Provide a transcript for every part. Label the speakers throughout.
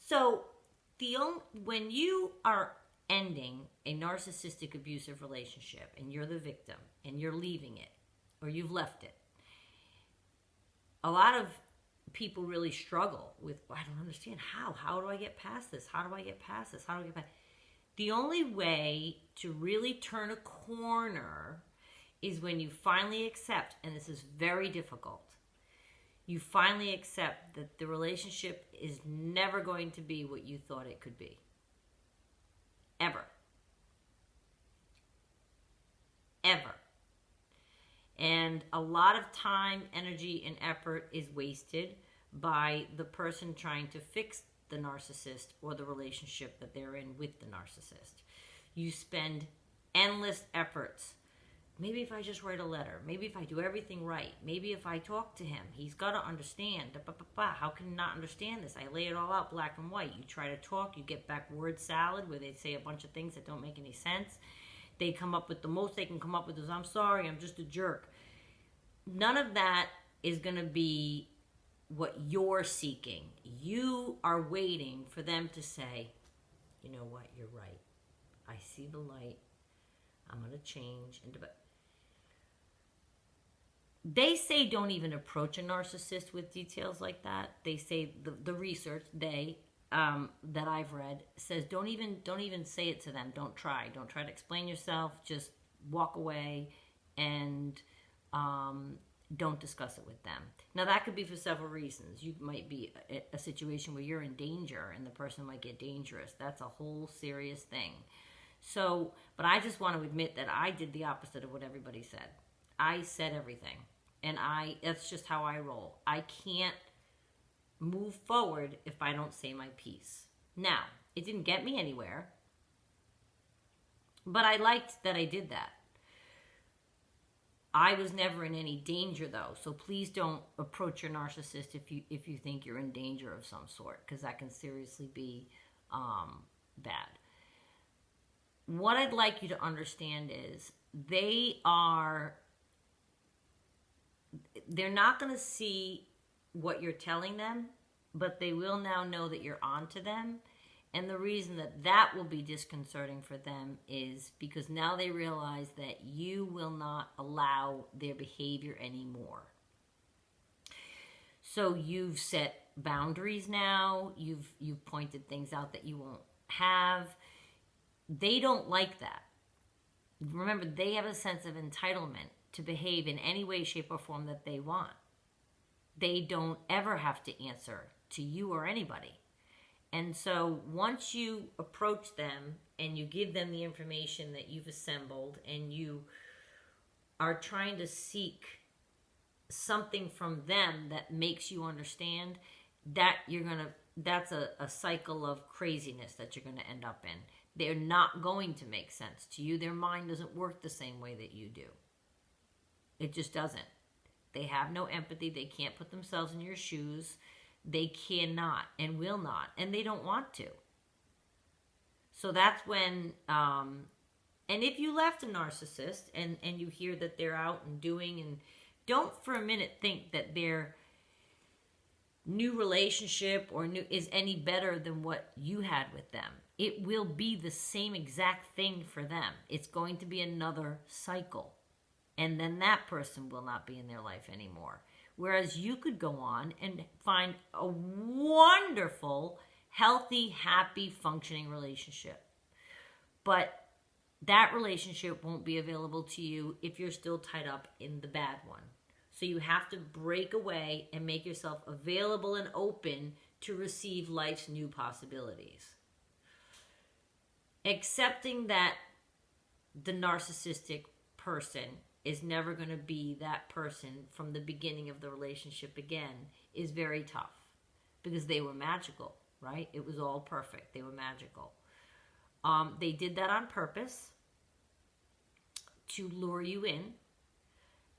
Speaker 1: So when you are ending a narcissistic abusive relationship and you're the victim and you're leaving it or you've left it, a lot of people really struggle with, I don't understand how do I get past this? How do I get past this? How do I get past? The only way to really turn a corner is when you finally accept, and this is very difficult, you finally accept that the relationship is never going to be what you thought it could be. Ever. Ever. And a lot of time, energy, and effort is wasted by the person trying to fix the narcissist or the relationship that they're in with the narcissist. You spend endless efforts. Maybe if I just write a letter, maybe if I do everything right, maybe if I talk to him, he's got to understand. How can you not understand this? I lay it all out black and white. You try to talk, you get back word salad where they say a bunch of things that don't make any sense. They come up with the most they can come up with is, I'm sorry, I'm just a jerk. None of that is going to be what you're seeking. You are waiting for them to say, you know what, you're right. I see the light. I'm going to change. They say don't even approach a narcissist with details like that. They say the research that I've read says don't even say it to them. Don't try to explain yourself. Just walk away and don't discuss it with them. Now that could be for several reasons. You might be a situation where you're in danger and the person might get dangerous. That's a whole serious thing. So, but I just want to admit that I did the opposite of what everybody said. I said everything. And that's just how I roll. I can't move forward if I don't say my piece. Now, it didn't get me anywhere, but I liked that I did that. I was never in any danger though, so please don't approach your narcissist if you think you're in danger of some sort, because that can seriously be bad. What I'd like you to understand is they're not going to see what you're telling them, but they will now know that you're onto them. And the reason that will be disconcerting for them is because now they realize that you will not allow their behavior anymore. So you've set boundaries now. You've pointed things out that you won't have. They don't like that. Remember, they have a sense of entitlement to behave in any way, shape, or form that they want. They don't ever have to answer to you or anybody. And so once you approach them and you give them the information that you've assembled and you are trying to seek something from them that makes you understand, that's a cycle of craziness that you're going to end up in. They're not going to make sense to you. Their mind doesn't work the same way that you do. It just doesn't. They have no empathy. They can't put themselves in your shoes. They cannot and will not, and they don't want to. So that's when, and if you left a narcissist and you hear that they're out and doing, and don't for a minute think that their new relationship is any better than what you had with them. It will be the same exact thing for them. It's going to be another cycle. And then that person will not be in their life anymore. Whereas you could go on and find a wonderful, healthy, happy, functioning relationship. But that relationship won't be available to you if you're still tied up in the bad one. So you have to break away and make yourself available and open to receive life's new possibilities. Accepting that the narcissistic person is never going to be that person from the beginning of the relationship again is very tough, because they were magical, right? It was all perfect. They were magical. They did that on purpose to lure you in.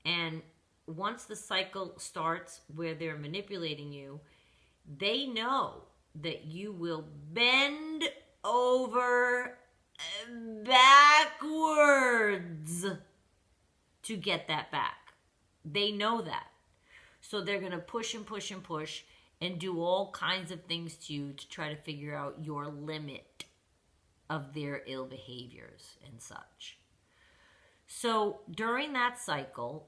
Speaker 1: And once the cycle starts where they're manipulating you, they know that you will bend over backwards to get that back. They know that. So they're going to push and push and push. and do all kinds of things to you to try to figure out your limit of their ill behaviors and such. So during that cycle,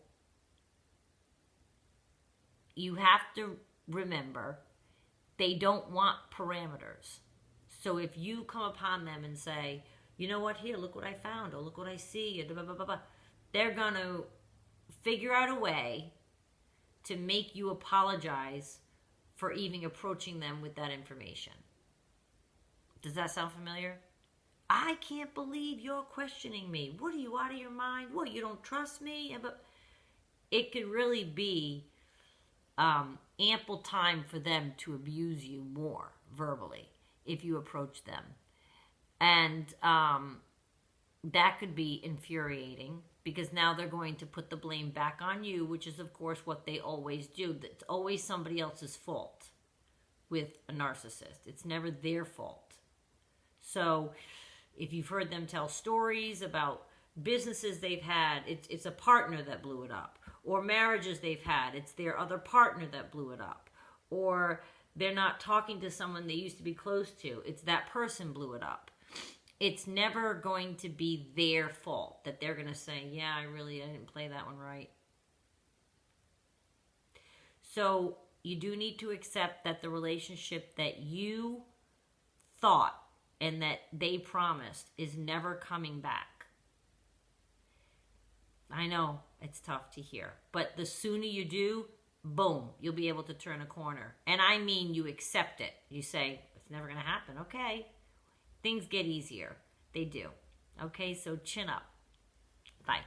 Speaker 1: you have to remember they don't want parameters. So if you come upon them and say, you know what, here, look what I found, or look what I see, blah, blah, blah, blah, they're going to figure out a way to make you apologize for even approaching them with that information. Does that sound familiar? I can't believe you're questioning me. What, are you out of your mind? What, you don't trust me? But it could really be ample time for them to abuse you more verbally if you approach them. And that could be infuriating, because now they're going to put the blame back on you, which is, of course, what they always do. It's always somebody else's fault with a narcissist. It's never their fault. So if you've heard them tell stories about businesses they've had, it's a partner that blew it up. Or marriages they've had, it's their other partner that blew it up. Or they're not talking to someone they used to be close to, it's that person blew it up. It's never going to be their fault that they're going to say, yeah, I didn't play that one right. So you do need to accept that the relationship that you thought and that they promised is never coming back. I know it's tough to hear, but the sooner you do, boom, you'll be able to turn a corner. And I mean, you accept it. You say, it's never going to happen. Okay. Things get easier. They do. Okay, so chin up. Bye.